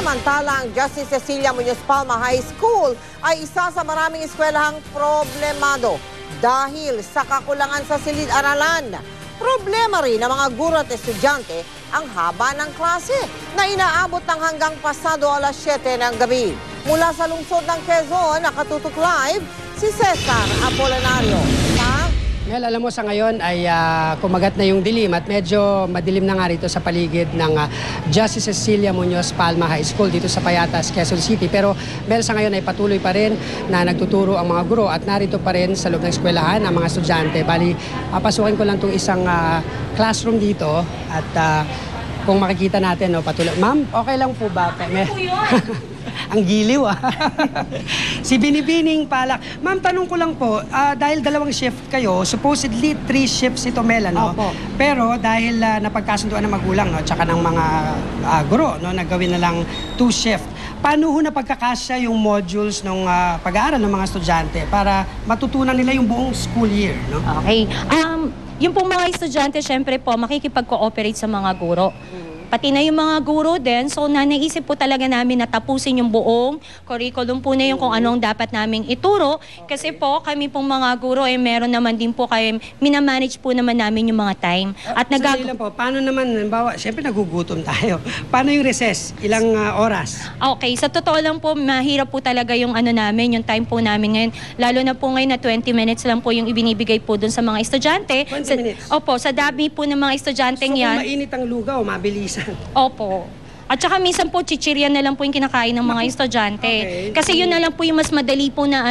Samantala, ang Justice Cecilia Muñoz Palma High School ay isa sa maraming eskwelahang problemado dahil sa kakulangan sa silid-aralan. Problema rin ng mga guro at estudyante ang haba ng klase na inaabot ng hanggang pasado alas 7 ng gabi. Mula sa lungsod ng Quezon, nakatutok live si Cesar Apolinario. Mel, alam mo sa ngayon ay kumagat na yung dilim at medyo madilim na nga rito sa paligid ng Justice Cecilia Muñoz Palma High School dito sa Payatas, Quezon City. Pero Mel, sa ngayon ay patuloy pa rin na nagtuturo ang mga guro at narito pa rin sa loob ng eskwelahan ang mga estudyante. Bali, pasukin ko lang itong isang classroom dito at kung makikita natin, no, patuloy. Ma'am, okay lang po ba? Ang giliw Si Binibining Palak. Ma'am, tanong ko lang po, dahil dalawang shift kayo, supposedly 3 shifts ito, Mel, ano? Opo. Pero dahil napagkasunduan ng magulang, no, tsaka ng mga guro, no, nagawin na lang 2 shift. Paano ho napagkakasya yung modules ng pag-aaral ng mga estudyante para matutunan nila yung buong school year, no? Okay. Yung pong mga estudyante, syempre po, makikipag-cooperate sa mga guro. Pati na yung mga guro din, so naisip po talaga namin na tapusin yung buong curriculum po na yung kung anong dapat naming ituro. Kasi po, kami pong mga guro, meron naman din po kayo, minamanage po naman namin yung mga time. At Sandali lang po, paano naman, bawa, siyempre nagugutom tayo. Paano yung recess? Ilang oras? Okay, sa totoo lang po, mahirap po talaga yung ano namin, yung time po namin ngayon. Lalo na po ngayon na 20 minutes lang po yung ibinibigay po dun sa mga estudyante. 20 minutes? Opo, sa dami po ng mga estudyanteng yan. So kung mainit ang lugaw, mabilisan. Opo. At saka minsan po, chichirya na lang po yung kinakain ng mga estudyante. Okay. Kasi yun na lang po yung mas madali po na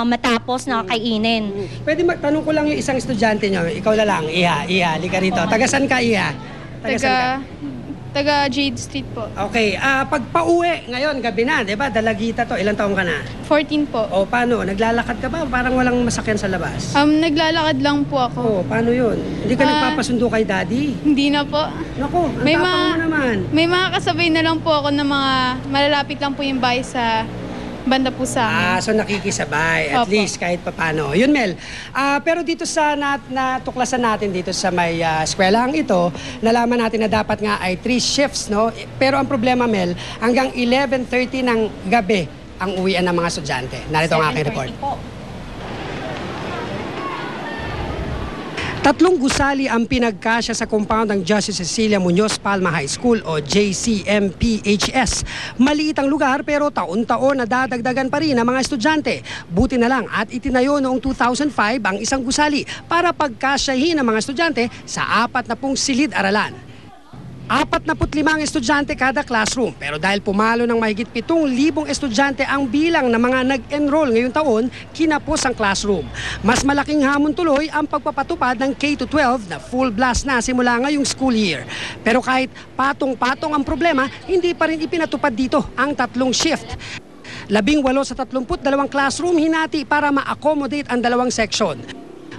matapos na kainin. Pwede magtanong ko lang yung isang estudyante nyo. Ikaw na lang. Iha, halika rito. Taga saan ka, Iha? Taga Jade Street po. Okay, pag pauwi ngayon, gabi na, di ba? Dalagita to. Ilang taong ka na? 14 po. O paano? Naglalakad ka ba? Parang walang masakyan sa labas. Naglalakad lang po ako. O, paano yun? Hindi ka nagpapasundo kay daddy? Hindi na po. Naku, ang tapang mo naman. May mga kasabay na lang po ako na mga malalapit lang po yung bahay sa banda po sa amin. So nakikisabay, at Opo. least kahit papano. Yun, Mel. Pero dito sa natuklasan natin dito sa may eskwelahang ito, nalaman natin na dapat nga ay 3 shifts, no? Pero ang problema, Mel, hanggang 11:30 ng gabi ang uwian ng mga estudyante. Narito ang aking report. Po. 3 gusali ang pinagkasya sa compound ng Justice Cecilia Muñoz Palma High School o JCMPHS. Maliit ang lugar pero taon-taon nadadagdagan pa rin ang mga estudyante. Buti na lang at itinayo noong 2005 ang isang gusali para pagkasyahin ang mga estudyante sa 40 silid-aralan. 45 estudyante kada classroom, pero dahil pumalo ng mahigit 7,000 estudyante ang bilang ng mga nag-enroll ngayong taon, kinapos ang classroom. Mas malaking hamon tuloy ang pagpapatupad ng K-12 na full blast na simula ngayong school year. Pero kahit patong-patong ang problema, hindi pa rin ipinatupad dito ang 3 shift. 18 sa 32 classroom hinati para ma-accommodate ang 2 section.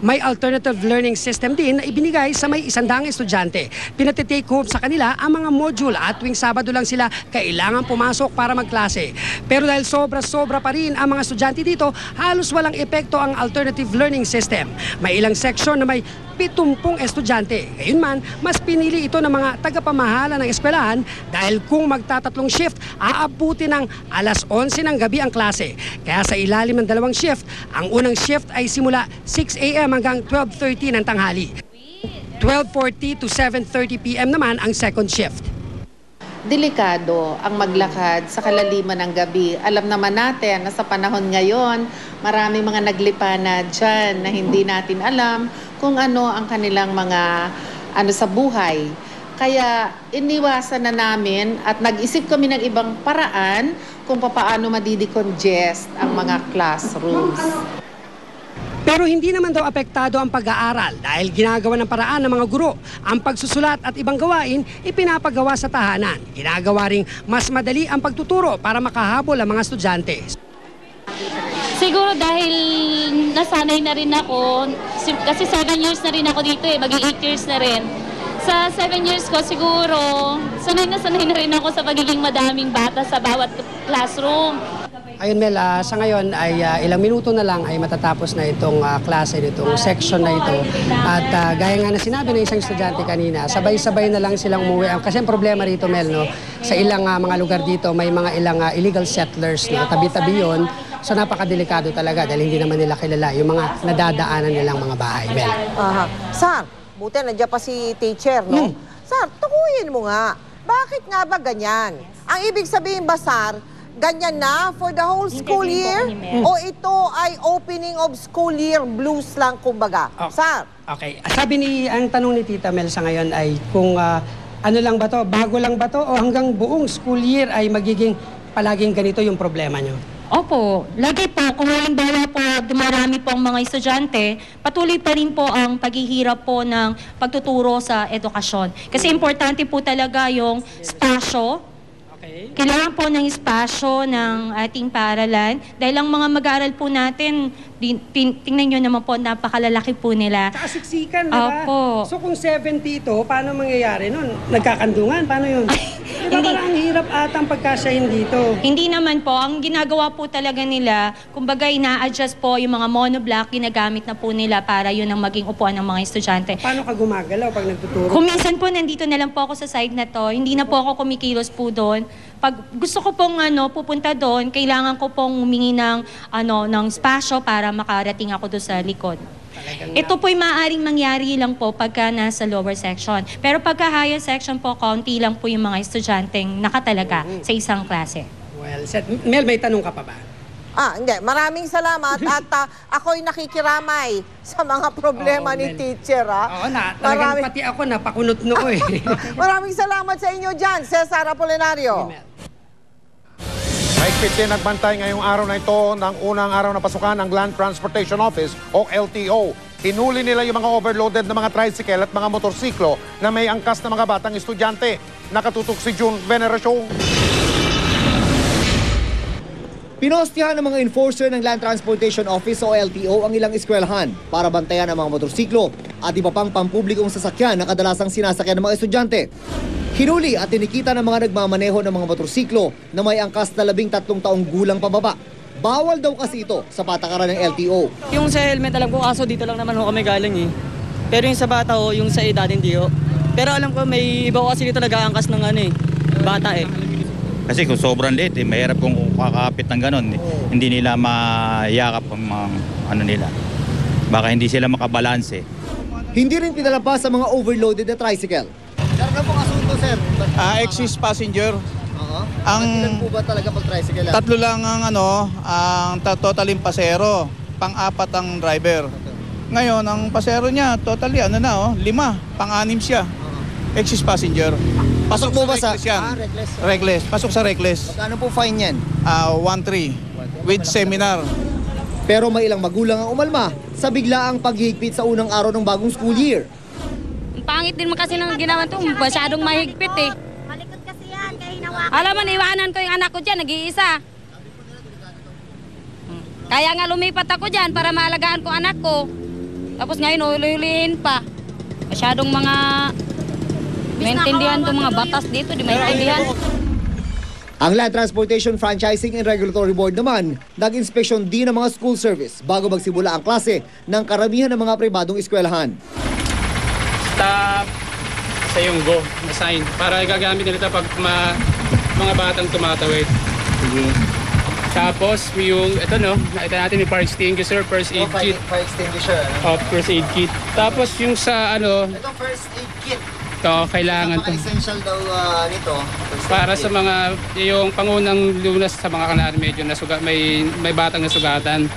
May alternative learning system din na ibinigay sa may 100 estudyante. Pinatitake home sa kanila ang mga module at tuwing Sabado lang sila kailangan pumasok para magklase. Pero dahil sobra-sobra pa rin ang mga estudyante dito, halos walang epekto ang alternative learning system. May ilang section na may 70 estudyante. Gayunman, mas pinili ito ng mga tagapamahala ng eskwelahan dahil kung magtatatlong shift, aabuti ng alas 11 ng gabi ang klase. Kaya sa ilalim ng 2 shift, ang unang shift ay simula 6 a.m. hanggang 12:30 ng tanghali. 12:40 to 7:30 p.m. naman ang second shift. Delikado ang maglakad sa kalaliman ng gabi. Alam naman natin na sa panahon ngayon, maraming mga naglipana dyan na hindi natin alam kung ano ang kanilang mga sa buhay. Kaya iniwasan na namin at nag-isip kami ng ibang paraan kung paano madidecongest ang mga classrooms. Pero hindi naman daw apektado ang pag-aaral dahil ginagawa ng paraan ng mga guro. Ang pagsusulat at ibang gawain ipinapagawa sa tahanan. Ginagawa ring mas madali ang pagtuturo para makahabol ang mga estudyante. Siguro dahil nasanay na rin ako, kasi 7 years na rin ako dito maging 8 years na rin. Sa 7 years ko siguro, sanay na rin ako sa pagiging madaming bata sa bawat classroom. Ayun Mel, sa ngayon ay ilang minuto na lang ay matatapos na itong klase, itong section na ito. At gaya nga na sinabi ng isang estudyante kanina, sabay-sabay na lang silang umuwi. Kasi ang problema rito Mel, no, sa ilang mga lugar dito, may mga ilang illegal settlers na tabi-tabi yun. So napakadelikado talaga dahil hindi naman nila kilala yung mga nadadaanan nilang mga bahay. Mel. Aha. Sir, buti nandiyan pa si teacher, no? Sir, tukuyin mo nga. Bakit nga ba ganyan? Ang ibig sabihin ba, Sir, ganyan na for the whole school year? O ito ay opening of school year blues lang, kumbaga? Sir? Okay. Ang tanong ni Tita Mel sa ngayon ay kung ano lang ba to, bago lang ba to o hanggang buong school year ay magiging palaging ganito yung problema nyo? Opo, lagi po, kung halimbawa po dumarami po ang mga estudyante, patuloy pa rin po ang paghihirap po ng pagtuturo sa edukasyon. Kasi importante po talaga yung spasyo. Okay. Kailangan po ng espasyo ng ating paaralan dahil ang mga mag-aaral po natin, tingnan nyo naman po, napakalalaki po nila. Tsaka siksikan, di ba? Opo. So kung 70 ito, paano mangyayari nun? Nagkakandungan? Paano yun? Di ba parang ang hirap atang pagkasyahin dito? Hindi naman po. Ang ginagawa po talaga nila, kumbaga ina-adjust po yung mga monoblock, ginagamit na po nila para yun ang maging upuan ng mga estudyante. Paano ka gumagalaw pag nagtuturo? Kung minsan po nandito na lang po ako sa side na to, hindi na po ako kumikilos po doon. Pag gusto ko pong pupunta doon, kailangan ko pong humingi ng spasyo para makarating ako doon sa likod. Ito po'y maaaring mangyari lang po pagka nasa lower section. Pero pagka higher section po, kaunti lang po yung mga estudyanteng nakatalaga sa isang klase. Well, Mel, may tanong ka pa ba? Hindi. Maraming salamat at ako'y nakikiramay sa mga problema ni Mel. teacher, Oo talagang pati ako napakunot noo eh. Maraming salamat sa inyo dyan, Cesar Apolinario. Mahigpit din nagbantay ngayong araw na ito ng unang araw na pasukan ng Land Transportation Office o LTO. Hinuli nila yung mga overloaded na mga tricycle at mga motorsiklo na may angkas na mga batang estudyante. Nakatutok si June Veneracion. Pinostihan ng mga enforcer ng Land Transportation Office o LTO ang ilang eskwelahan para bantayan ang mga motorsiklo at iba pang pampublikong sasakyan na kadalasang sinasakyan ng mga estudyante. Hinuli at tinikita ng mga nagmamaneho ng mga motorsiklo na may angkas na 13 taong gulang pababa. Bawal daw kasi ito sa patakaran ng LTO. Yung sa helmet alam ko, kaso dito lang naman ho kami galing eh. Pero yung sa bata ho, yung sa edad hindi ho. Pero alam ko may iba kasi dito nag-aangkas ng bata eh. Kasi kung sobrang late, mahirap kung kakapit ng ganon. Hindi nila mayakap ang mga nila. Baka hindi sila makabalanse. Hindi rin pinalabas sa mga overloaded na tricycle. Sir, ano pong asunto, sir? Exist passenger. Ang ilan po ba talaga pag tricycle? Tatlo lang ang ang totaling pasero, pang-apat ang driver. Ngayon, ang pasero niya, totally 5, pang-6 siya. Exist passenger. Pasok mo ba sa reckless? Reckless. Pasok sa reckless. Magkano po fine yan? 1.3 with seminar. Pero may ilang magulang ang umalma sa biglaang paghihigpit sa unang araw ng bagong school year. Pangit din kasi ng ginawa to, masyadong mahigpit eh. Malikot kasi yan, kaya hinawakan. Alam mo, iwanan ko yung anak ko dyan, nag-iisa. Kaya nga lumipat ako dyan para maalagaan ko anak ko. Tapos ngayon, huli-hulihin pa. Masyadong mga maintindihan itong mga batas dito, di maintindihan. Ang Land Transportation Franchising and Regulatory Board naman, nag-inspeksyon din ng mga school service bago magsimula ang klase ng karamihan ng mga pribadong eskwelahan. Stop sa yung go na sign para gagamit nila pag mga batang tumatawid. Tapos yung nakita natin yung fire extinguisher, first aid kit. Fire extinguisher. First aid kit. Tapos yung sa Ito first aid kit. Ito kailangan to. Essential daw nito. Para sa mga yung pangunang lunas sa mga kanal medyo may batang nasugatan.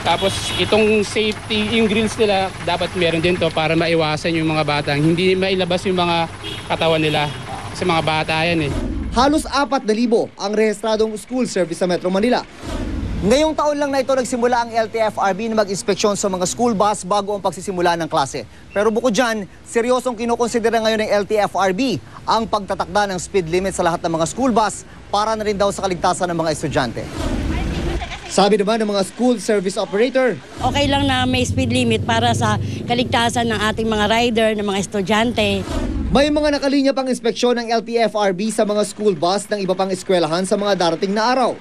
Tapos itong safety, yung grills nila, dapat meron din to para maiwasan yung mga batang. Hindi mailabas yung mga katawan nila sa mga bata yan eh. Halos 4,000 ang rehistradong school service sa Metro Manila. Ngayong taon lang na ito nagsimula ang LTFRB na mag-inspeksyon sa mga school bus bago ang pagsisimula ng klase. Pero bukod dyan, seryosong kinukonsidera ngayon ng LTFRB ang pagtatakda ng speed limit sa lahat ng mga school bus para na rin daw sa kaligtasan ng mga estudyante. Sabi naman ng mga school service operator, okay lang na may speed limit para sa kaligtasan ng ating mga rider, ng mga estudyante. May mga nakalinya pang inspeksyon ng LTFRB sa mga school bus ng iba pang eskwelahan sa mga darating na araw.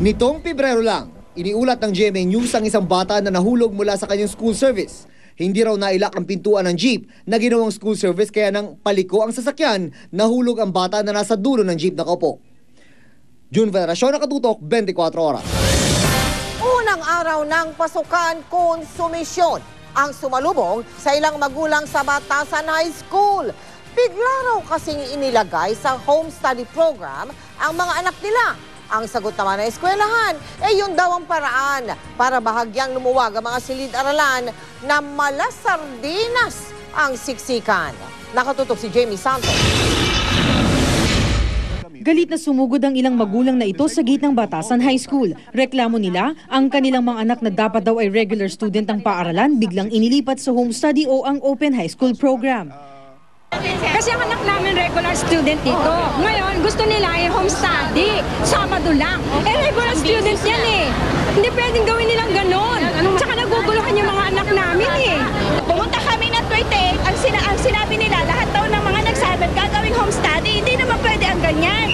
Nitong Pebrero lang, iniulat ng GMA News ang isang bata na nahulog mula sa kanyang school service Hindi raw nailak ang pintuan ng jeep na ginawang school service kaya nang paliko ang sasakyan, nahulog ang bata na nasa dulo ng jeep nakaupo. June Veneracion, Nakatutok, 24 Oras. Unang araw ng pasukan, konsumisyon ang sumalubong sa ilang magulang sa Batasan High School. Bigla raw kasing inilagay sa home study program ang mga anak nila. Ang sagot naman ng eskwelahan, yun daw ang paraan para bahagyang lumuwag ang mga silid-aralan na malasardinas ang siksikan. Nakatutok si Jamie Santos. Galit na sumugod ang ilang magulang na ito sa gate ng Batasan High School. Reklamo nila, ang kanilang mga anak na dapat daw ay regular student ang paaralan biglang inilipat sa home study o ang open high school program. Kasi ang anak namin regular student dito. Ngayon, gusto nila ay home study. Sabado lang. Regular student yan eh. Hindi pwedeng gawin nilang ganon. Tsaka naguguluhan yung mga anak namin eh. Pumunta kami na 28. Ang sinabi nila, lahat daw ng mga nagsabi gagawing home study. Hindi naman pwede ang ganyan.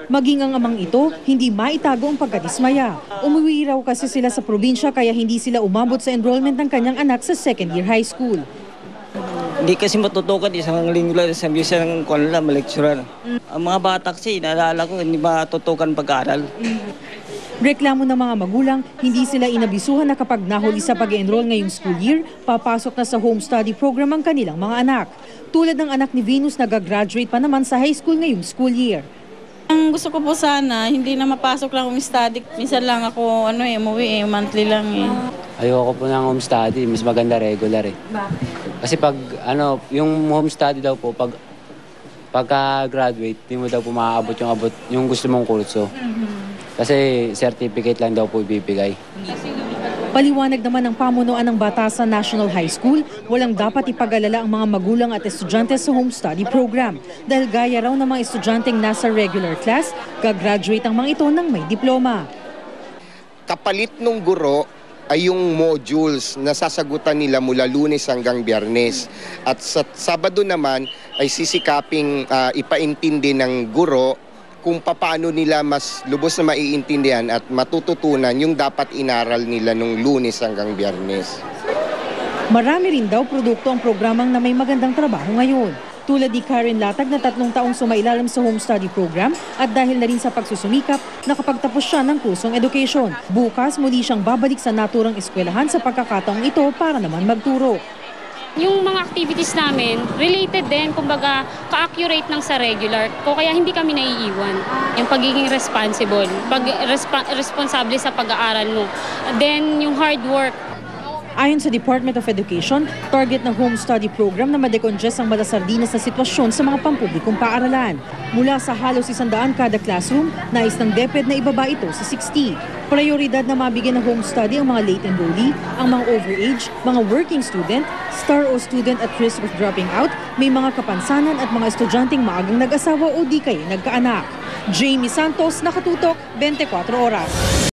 Maging ang amang ito, hindi maitago ang pagkadismaya. Umuwi raw kasi sila sa probinsya kaya hindi sila umabot sa enrollment ng kanyang anak sa second year high school. Hindi kasi matutukan isang linggo lang sa bisa ng malekturan. Ang mga bata kasi, naalala ko, hindi matutukan pag-aaral. Reklamo ng mga magulang, hindi sila inabisuhan na kapag nahuli sa pag-enroll ngayong school year, papasok na sa home study program ang kanilang mga anak. Tulad ng anak ni Venus, nag-graduate pa naman sa high school ngayong school year. Ang gusto ko po sana, hindi na mapasok lang home study. Minsan lang ako umuwi monthly lang eh. Ayoko po ng home study, mas maganda regular eh. Kasi pag yung home study daw po, pagka-graduate, hindi mo daw po maaabot yung gusto mong kurso. Kasi certificate lang daw po ibibigay. Paliwanag naman ng pamunuan ng Batasan National High School, walang dapat ipag-alala ang mga magulang at estudyante sa home study program. Dahil gaya raw ng mga estudyanteng nasa regular class, gagraduate ang mga ito ng may diploma. Kapalit ng guro ay yung modules na sasagutan nila mula Lunes hanggang Biyernes. At sa Sabado naman ay sisikaping ipaintindi ng guro kung paano nila mas lubos na maiintindihan at matututunan yung dapat inaral nila nung Lunes hanggang Biyernes. Marami rin daw produkto ang programang na may magandang trabaho ngayon. Tulad ni Karen Latag na 3 taong sumailalim sa home study program at dahil na rin sa pagsusumikap, nakapagtapos siya ng kursong edukasyon. Bukas muli siyang babalik sa naturang eskwelahan sa pagkakataong ito para naman magturo. Yung mga activities namin, related din, kumbaga, ka-accurate ng sa regular. Kaya hindi kami naiiwan. Yung pagiging responsible, responsable sa pag-aaral mo. Then, yung hard work. Ayon sa Department of Education, target ng home study program na madecongest ang malasardinas na sitwasyon sa mga pampublikong paaralan. Mula sa halos 100 kada classroom, nais ng DepEd na ibaba ito sa 60. Prioridad na mabigyan ng home study ang mga late enrollee, ang mga overage, mga working student, star o student at risk of dropping out, may mga kapansanan at mga estudyanteng maagang nag-asawa o di kaya nagkaanak. Jamie Santos, Nakatutok, 24 Oras.